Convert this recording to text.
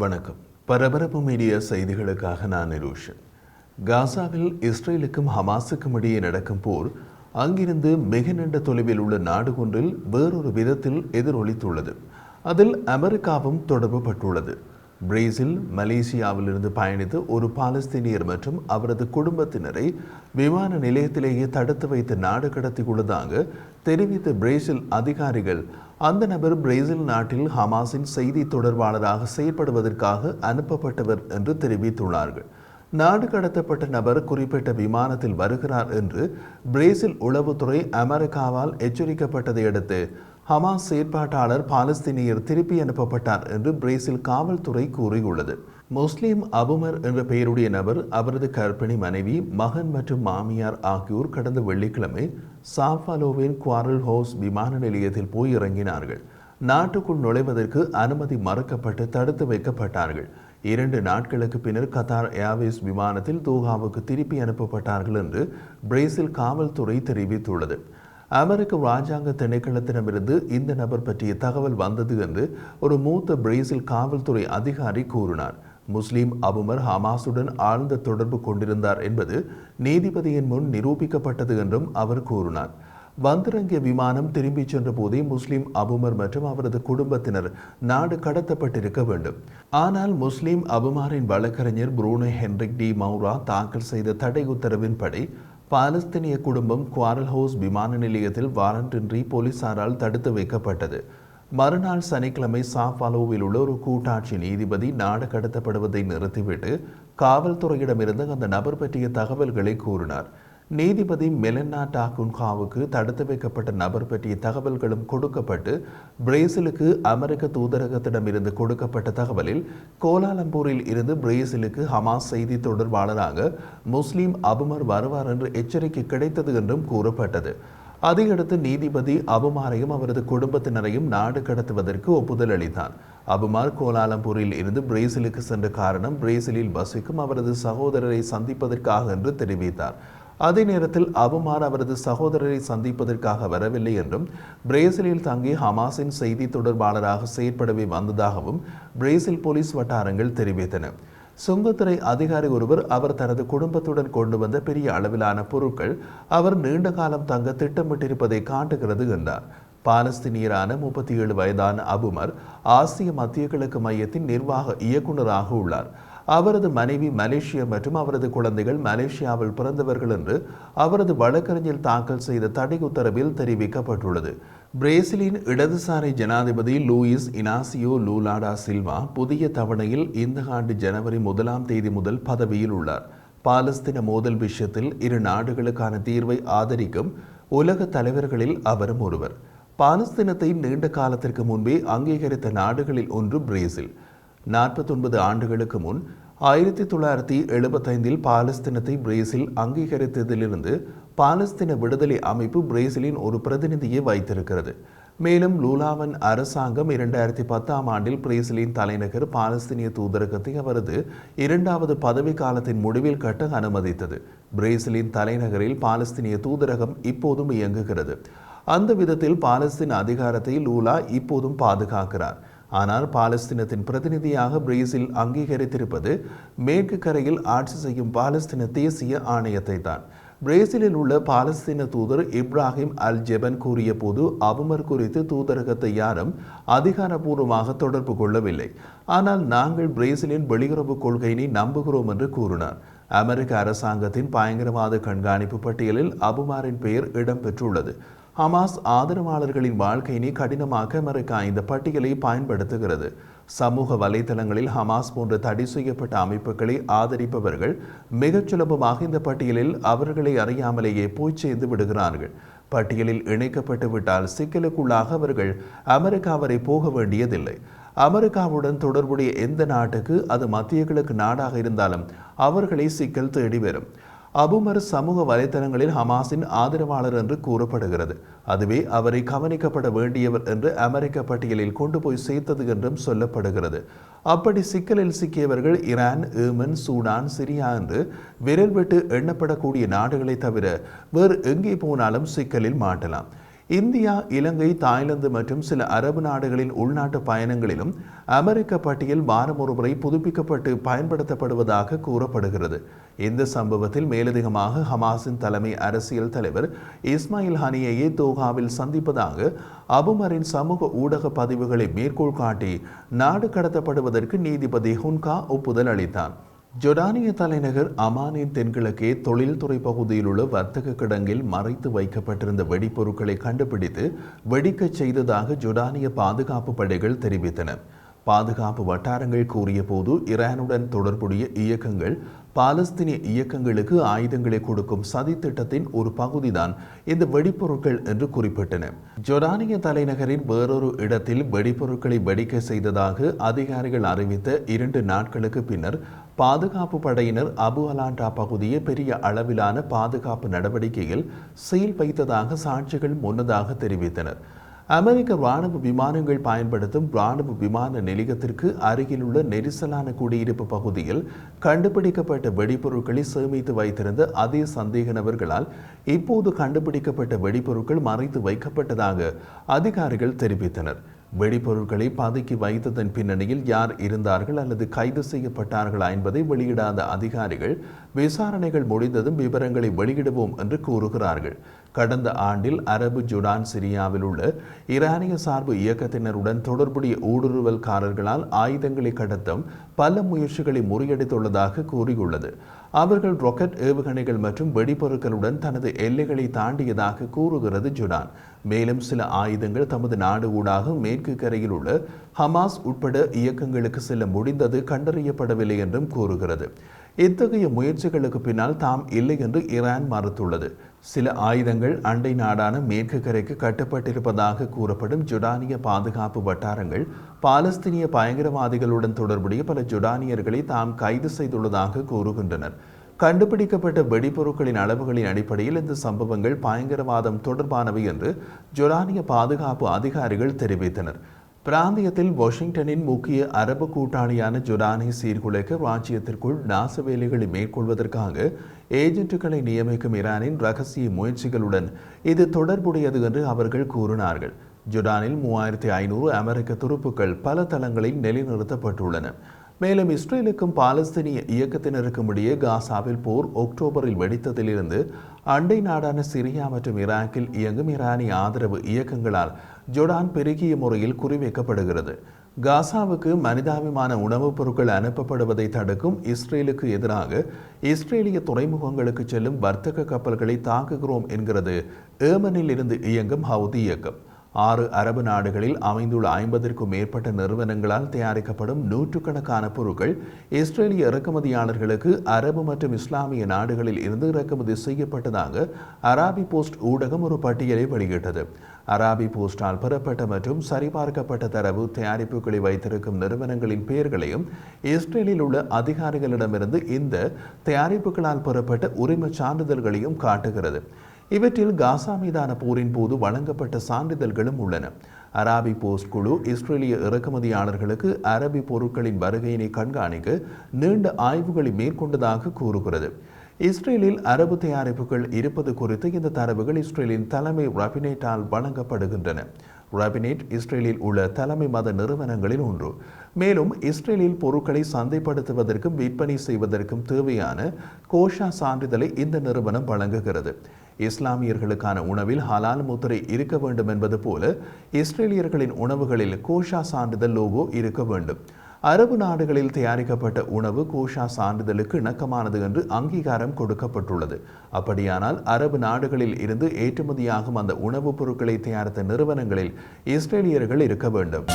வணக்கம். பரபரப்பு மீடியா செய்திகளுக்காக நான் நிரூஷன். காசாவில் இஸ்ரேலுக்கும் ஹமாஸுக்கும் இடையே நடக்கும் போர் அங்கிருந்து மிக நீண்ட தொலைவில் உள்ள நாடு ஒன்றில் வேறொரு விதத்தில் எதிரொலித்துள்ளது. அதில் அமெரிக்காவும் தொடர்பு பட்டுள்ளது. பிரேசில், மலேசியாவிலிருந்து பயணித்த ஒரு பாலஸ்தீனியர் மற்றும் அவரது குடும்பத்தினரை விமான நிலையத்திலேயே தடுத்து வைத்து நாடு கடத்தியுள்ளதாக தெரிவித்த பிரேசில் அதிகாரிகள், அந்த நபர் பிரேசில் நாட்டில் ஹமாஸின் செய்தி தொடர்பாளராக செயல்படுவதற்காக அனுப்பப்பட்டவர் என்று தெரிவித்துள்ளார்கள். நாடு கடத்தப்பட்ட நபர் குறிப்பிட்ட விமானத்தில் வருகிறார் என்று பிரேசில் உளவுத்துறை அமெரிக்காவால் எச்சரிக்கப்பட்டதை அடுத்து ஹமாஸ் செயற்பாட்டாளர் பாலஸ்தீனியர் திருப்பி அனுப்பப்பட்டார் என்று பிரேசில் காவல்துறை கூறியுள்ளது. முஸ்லிம் அபுமர் என்ற பெயருடைய நபர், அவரது கர்ப்பிணி மனைவி, மகன் மற்றும் மாமியார் ஆகியோர் கடந்த வெள்ளிக்கிழமை சாஃபாலோவின் குவாரல் ஹவுஸ் விமான நிலையத்தில் போய் இறங்கினார்கள். நாட்டுக்குள் நுழைவதற்கு அனுமதி மறுக்கப்பட்டு தடுத்து வைக்கப்பட்டார்கள். 2 நாட்களுக்கு பின்னர் கத்தார் ஏர்வேஸ் விமானத்தில் தோஹாவுக்கு திருப்பி அனுப்பப்பட்டார்கள் என்று பிரேசில் காவல்துறை தெரிவித்துள்ளது. அமெரிக்க இராஜாங்க திணைக்களத்திடமிருந்து இந்த நபர் பற்றிய தகவல் வந்தது என்று ஒரு மூத்த பிரேசில் காவல்துறை அதிகாரி கூறினார். முஸ்லிம் அபுமர் ஹமாஸுடன் ஆழ்ந்த தொடர்பு கொண்டிருந்தார் என்பது நீதிபதியின் முன் நிரூபிக்கப்பட்டது என்றும் அவர் கூறினார். வந்திறங்கிய விமானம் திரும்பிச் சென்ற போதே முஸ்லிம் அபுமர் மற்றும் அவரது குடும்பத்தினர் நாடு கடத்தப்பட்டிருக்க வேண்டும். ஆனால் முஸ்லிம் அபுமாரின் வழக்கறிஞர் புரூனோ ஹென்ரிக் டி மௌரா தாக்கல் செய்த தடை உத்தரவின்படி பாலஸ்தீனிய குடும்பம் குவாரல் ஹவுஸ் விமான நிலையத்தில் வாரண்டின்றி போலீசாரால் தடுத்து வைக்கப்பட்டது. மறுநாள் சனிக்கிழமை சாஃபாலோவில் உள்ள ஒரு கூட்டாட்சி நீதிபதி நாடு கடத்தப்படுவதை நிறுத்திவிட்டு காவல்துறையிடமிருந்து அந்த நபர் பற்றிய தகவல்களை கூறினார். நீதிபதி மெலன்னா டாகுன்காவுக்கு தடுத்து வைக்கப்பட்ட நபர் பற்றிய தகவல்களும் கொடுக்கப்பட்டு, பிரேசிலுக்கு அமெரிக்க தூதரகத்திடமிருந்து கொடுக்கப்பட்ட தகவலில் கோலாலம்பூரில் இருந்து பிரேசிலுக்கு ஹமாஸ் செய்தி தொடர்பாளராக முஸ்லிம் அபுமர் வருவார் என்று எச்சரிக்கை கிடைத்தது என்றும் கூறப்பட்டது. அதையடுத்து நீதிபதி அபுமாரையும் அவரது குடும்பத்தினரையும் நாடு கடத்துவதற்கு ஒப்புதல் அளித்தார். அபுமார் கோலாலம்பூரில் இருந்து பிரேசிலுக்கு சென்ற காரணம் பிரேசிலில் வசிக்கும் அவரது சகோதரரை சந்திப்பதற்காக என்று தெரிவித்தார். அதே நேரத்தில் அபுமார் அவரது சகோதரரை சந்திப்பதற்காக வரவில்லை என்றும், பிரேசிலில் தங்கி ஹமாஸின் செய்தி தொடர்பாளராக செயற்படவே வந்ததாகவும் பிரேசில் போலீஸ் வட்டாரங்கள் தெரிவித்தன. சுங்கத்துறை அதிகாரி ஒருவர், அவர் தனது குடும்பத்துடன் கொண்டு வந்த பெரிய அளவிலான பொருட்கள் அவர் நீண்ட காலம் தங்க திட்டமிட்டிருப்பதை காட்டுகிறது என்றார். பாலஸ்தீனியரான 37 வயதான அபுமர் ஆசிய மத்திய கிழக்கு மையத்தின் நிர்வாக இயக்குநராக உள்ளார். அவரது மனைவி மலேசியா மற்றும் அவரது குழந்தைகள் மலேசியாவில் பிறந்தவர்கள் என்று அவரது வழக்கறிஞர் தாக்கல் செய்த தடை உத்தரவில் தெரிவிக்கப்பட்டுள்ளது. பிரேசிலின் இடதுசாரி ஜனாதிபதி லூயிஸ் இனாசியோ லூலா டா சில்வா புதிய தவணையில் இந்த ஆண்டு ஜனவரி 1ஆம் தேதி முதல் பதவியில் உள்ளார். பாலஸ்தீன மோதல் விஷயத்தில் இரு நாடுகளுக்கான தீர்வை ஆதரிக்கும் உலக தலைவர்களில் அவரும் ஒருவர். பாலஸ்தீனத்தை நீண்ட காலத்திற்கு முன்பே அங்கீகரித்த நாடுகளில் ஒன்று பிரேசில். 49 ஆண்டுகளுக்கு முன் 1975 பாலஸ்தீனத்தை பிரேசில் அங்கீகரித்ததிலிருந்து பாலஸ்தீன விடுதலை அமைப்பு பிரேசிலின் ஒரு பிரதிநிதியை வைத்திருக்கிறது. மேலும் லூலாவின் அரசாங்கம் 2010ஆம் ஆண்டில் பிரேசிலின் தலைநகர் பாலஸ்தீனிய தூதரகத்தை அவரது 2வது பதவி காலத்தின் முடிவில் கட்ட அனுமதித்தது. பிரேசிலின் தலைநகரில் பாலஸ்தீனிய தூதரகம் இப்போதும் இயங்குகிறது. அந்த விதத்தில் பாலஸ்தீன அதிகாரத்தை லூலா இப்போதும் பாதுகாக்கிறார். ஆனால் பாலஸ்தீனத்தின் பிரதிநிதியாக பிரேசில் அங்கீகரித்திருப்பது மேற்கு கரையில் ஆட்சி செய்யும் பாலஸ்தீன தேசிய ஆணையத்தை தான். பிரேசிலில் உள்ள பாலஸ்தீன தூதர் இப்ராஹிம் அல் ஜெபன் கூறிய போது, அபுமர் குறித்து தூதரகத்தை யாரும் அதிகாரப்பூர்வமாக தொடர்பு கொள்ளவில்லை, ஆனால் நாங்கள் பிரேசிலின் வெளியுறவு கொள்கையினை நம்புகிறோம் என்று கூறினார். அமெரிக்க அரசாங்கத்தின் பயங்கரவாத கண்காணிப்பு பட்டியலில் அபுமாரின் பெயர் இடம்பெற்றுள்ளது. ஹமாஸ் ஆதரவாளர்களின் வாழ்க்கையினை கடினமாக்க அமெரிக்கா இந்த பட்டியலை பயன்படுத்துகிறது. சமூக வலைதளங்களில் ஹமாஸ் போன்ற தடை செய்யப்பட்ட அமைப்புகளை ஆதரிப்பவர்கள் மிகச் சுலபமாக இந்த பட்டியலில் அவர்களை அறியாமலேயே போய் சேர்ந்து விடுகிறார்கள். பட்டியலில் இணைக்கப்பட்டு விட்டால் சிக்கலுக்குள்ளாக அவர்கள் அமெரிக்கா வரை போக வேண்டியதில்லை. அமெரிக்காவுடன் தொடர்புடைய எந்த நாட்டுக்கு, அது மத்திய கிழக்கு நாடாக இருந்தாலும், அவர்களை சிக்கல் தேடி வரும். அபுமர் சமூக வலைதளங்களில் ஹமாஸின் ஆதரவாளர் என்று கூறப்படுகிறது. அதுவே அவரை கவனிக்கப்பட வேண்டியவர் என்று அமெரிக்க பட்டியலில் கொண்டு போய் சேர்த்தது என்றும் சொல்லப்படுகிறது. அப்படி சிக்கலில் சிக்கியவர்கள் ஈரான், ஏமன், சூடான், சிரியா என்று விரல் விட்டு எண்ணப்படக்கூடிய நாடுகளை தவிர வேறு எங்கே போனாலும் சிக்கலில் மாட்டலாம். இந்தியா, இலங்கை, தாய்லாந்து மற்றும் சில அரபு நாடுகளின் உள்நாட்டு பயணங்களிலும் அமெரிக்க பட்டியல் வாரம் ஒருமுறை புதுப்பிக்கப்பட்டு பயன்படுத்தப்படுவதாக கூறப்படுகிறது. இந்த சம்பவத்தில் மேலதிகமாக ஹமாஸின் தலைமை அரசியல் தலைவர் இஸ்மாயில் ஹனியையே தோஹாவில் சந்திப்பதாக அபுமரின் சமூக ஊடக பதிவுகளை மேற்கோள் காட்டி நாடு கடத்தப்படுவதற்கு நீதிபதி ஹுன்கா ஒப்புதல் அளித்தார். ஜொர்டானிய தலைநகர் அமானின் தென்கிழக்கே தொழில்துறை பகுதியில் உள்ள வர்த்தக கிடங்கில் மறைத்து வைக்கப்பட்டிருந்த வெடிப்பொருட்களை கண்டுபிடித்து வெடிக்கச் செய்ததாக ஜொர்டானிய பாதுகாப்பு படைகள் தெரிவித்தன. பாதுகாப்பு வட்டாரங்கள் கூறிய போது ஈரானுடன் தொடர்புடைய இயக்கங்கள் பாலஸ்தீனிய இயக்கங்களுக்கு ஆயுதங்களை கொடுக்கும் சதி திட்டத்தின் ஒரு பகுதிதான் இந்த வெடிப்பொருட்கள் என்று குறிப்பிட்டன. ஜொர்டானிய தலைநகரின் வேறொரு இடத்தில் வெடிப்பொருட்களை வெடிக்க செய்ததாக அதிகாரிகள் அறிவித்த 2 நாட்களுக்கு பின்னர் பாதுகாப்பு படையினர் அபு அலாண்டா பகுதியை பெரிய அளவிலான பாதுகாப்பு நடவடிக்கையில் சீல் வைத்ததாக சாட்சிகள் முன்னதாக தெரிவித்தனர். அமெரிக்க ராணுவ விமானங்கள் பயன்படுத்தும் ராணுவ விமான நிலையத்திற்கு அருகிலுள்ள நெரிசலான குடியிருப்பு பகுதியில் கண்டுபிடிக்கப்பட்ட வெடிப்பொருட்களை சேமித்து வைத்திருந்த அதே சந்தேக நபர்களால் இப்போது கண்டுபிடிக்கப்பட்ட வெடிப்பொருட்கள் மறைத்து வைக்கப்பட்டதாக அதிகாரிகள் தெரிவித்தனர். வெடிப்பொருட்களை பதுக்கி வைத்ததன் பின்னணியில் யார் இருந்தார்கள் அல்லது கைது செய்யப்பட்டார்களா என்பதை வெளியிடாத அதிகாரிகள் விசாரணைகள் முடிந்ததும் விவரங்களை வெளியிடுவோம் என்று கூறுகிறார்கள். கடந்த ஆண்டில் அரபு ஜொர்டான் சிரியாவில் உள்ள ஈரானிய சார்பு இயக்கத்தினருடன் தொடர்புடைய ஊடுருவல்காரர்களால் ஆயுதங்களை கடத்தும் பல முயற்சிகளை முறியடித்துள்ளதாக கூறியுள்ளது. அவர்கள் ராக்கெட் ஏவுகணைகள் மற்றும் வெடிப்பொருட்களுடன் தனது எல்லைகளை தாண்டியதாக கூறுகிறது ஜொர்டான். மேலும் சில ஆயுதங்கள் தமது நாடு ஊடாக மேற்கு கரையில் உள்ள ஹமாஸ் உட்பட இயக்கங்களுக்கு செல்ல முடிந்தது கண்டறியப்படவில்லை என்றும் கூறுகிறது. இத்தகைய முயற்சிகளுக்கு பின்னால் தாம் இல்லை என்று ஈரான் மறுத்துள்ளது. சில ஆயுதங்கள் அண்டை நாடான மேற்கு கரைக்கு கட்டப்பட்டிருப்பதாக கூறப்படும் ஜொர்டானிய பாதுகாப்பு வட்டாரங்கள் பாலஸ்தீனிய பயங்கரவாதிகளுடன் தொடர்புடைய பல ஜொர்டானியர்களை தாம் கைது செய்துள்ளதாக கூறுகின்றனர். கண்டுபிடிக்கப்பட்ட வெடிப்பொருட்களின் அளவுகளின் அடிப்படையில் இந்த சம்பவங்கள் பயங்கரவாதம் தொடர்பானவை என்று ஜொர்டானிய பாதுகாப்பு அதிகாரிகள் தெரிவித்தனர். பிராந்தியத்தில் வாஷிங்டனின் முக்கிய அரபு கூட்டாளியான ஜொர்டானை சீர்குலைக்க ராஜ்யத்திற்குள் நாச வேலைகளை மேற்கொள்வதற்காக ஏஜென்ட்டுகளை நியமிக்கும் ஈரானின் ரகசிய முயற்சிகளுடன் இது தொடர்புடையது என்று அவர்கள் கூறினார்கள். ஜொர்டானில் 3500 அமெரிக்க துருப்புக்கள் பல தளங்களில் நிலைநிறுத்தப்பட்டுள்ளன. மேலும் இஸ்ரேலுக்கும் பாலஸ்தீனிய இயக்கத்தினருக்கும் இடையே காசாவில் போர் அக்டோபரில் வெடித்ததிலிருந்து அண்டை நாடான சிரியா மற்றும் ஈராக்கில் இயங்கும் ஈரானிய ஆதரவு இயக்கங்களால் ஜொர்டான் பெருகிய முறையில் குறிவைக்கப்படுகிறது. காசாவுக்கு மனிதாபிமான உணவுப் பொருட்கள் அனுப்பப்படுவதை தடுக்கும் இஸ்ரேலுக்கு எதிராக இஸ்ரேலிய துறைமுகங்களுக்கு செல்லும் வர்த்தக கப்பல்களை தாக்குகிறோம் என்கிறது ஏமனில் இருந்து இயங்கும் ஹவுதி இயக்கம். 6 அரபு நாடுகளில் அமைந்துள்ள 50க்கும் மேற்பட்ட நிறுவனங்களால் தயாரிக்கப்படும் நூற்றுக்கணக்கான பொருட்கள் இஸ்ரேலிய இறக்குமதியாளர்களுக்கு அரபு மற்றும் இஸ்லாமிய நாடுகளில் இருந்து இறக்குமதி செய்யப்பட்டதாக அராபி போஸ்ட் ஊடகம் ஒரு பட்டியலை வெளியிட்டது. அராபி போஸ்டால் பெறப்பட்ட மற்றும் சரிபார்க்கப்பட்ட தரவு தயாரிப்புகளை வைத்திருக்கும் நிறுவனங்களின் பெயர்களையும் இஸ்ரேலில் உள்ள அதிகாரிகளிடமிருந்து இந்த தயாரிப்புகளால் பெறப்பட்ட உரிமச் சான்றிதழ்களையும் காட்டுகிறது. இவற்றில் காசா மீதான போரின் போது வழங்கப்பட்ட சான்றிதழ்களும் உள்ளன. அராபி போஸ்ட் குழு இஸ்ரேலிய இறக்குமதியாளர்களுக்கு அரபி பொருட்களின் வருகையினை கண்காணிக்க நீண்ட ஆய்வுகளை மேற்கொண்டதாக கூறுகிறது. இஸ்ரேலில் அரபு தயாரிப்புகள் இருப்பது குறித்து இந்த தரவுகள் இஸ்ரேலின் தலைமை ரபினேட்டால் வழங்கப்படுகின்றன. ரபினேட் இஸ்ரேலில் உள்ள தலைமை மத நிறுவனங்களில் ஒன்று. மேலும் இஸ்ரேலில் பொருட்களை சந்தைப்படுத்துவதற்கும் விற்பனை செய்வதற்கும் தேவையான கோஷா சான்றிதழை இந்த நிறுவனம் வழங்குகிறது. இஸ்லாமியர்களுக்கான உணவில் ஹலால் முத்திரை இருக்க வேண்டும் என்பது போல இஸ்ரேலியர்களின் உணவுகளில் கோஷா சான்றிதழ் லோகோ இருக்க வேண்டும். அரபு நாடுகளில் தயாரிக்கப்பட்ட உணவு கோஷா சான்றிதழுக்கு இணக்கமானது என்று அங்கீகாரம் கொடுக்கப்பட்டுள்ளது. அப்படியானால் அரபு நாடுகளில் இருந்து ஏற்றுமதியாகும் அந்த உணவுப் பொருட்களை தயாரித்த நிறுவனங்களில் இஸ்ரேலியர்கள் இருக்க வேண்டும்.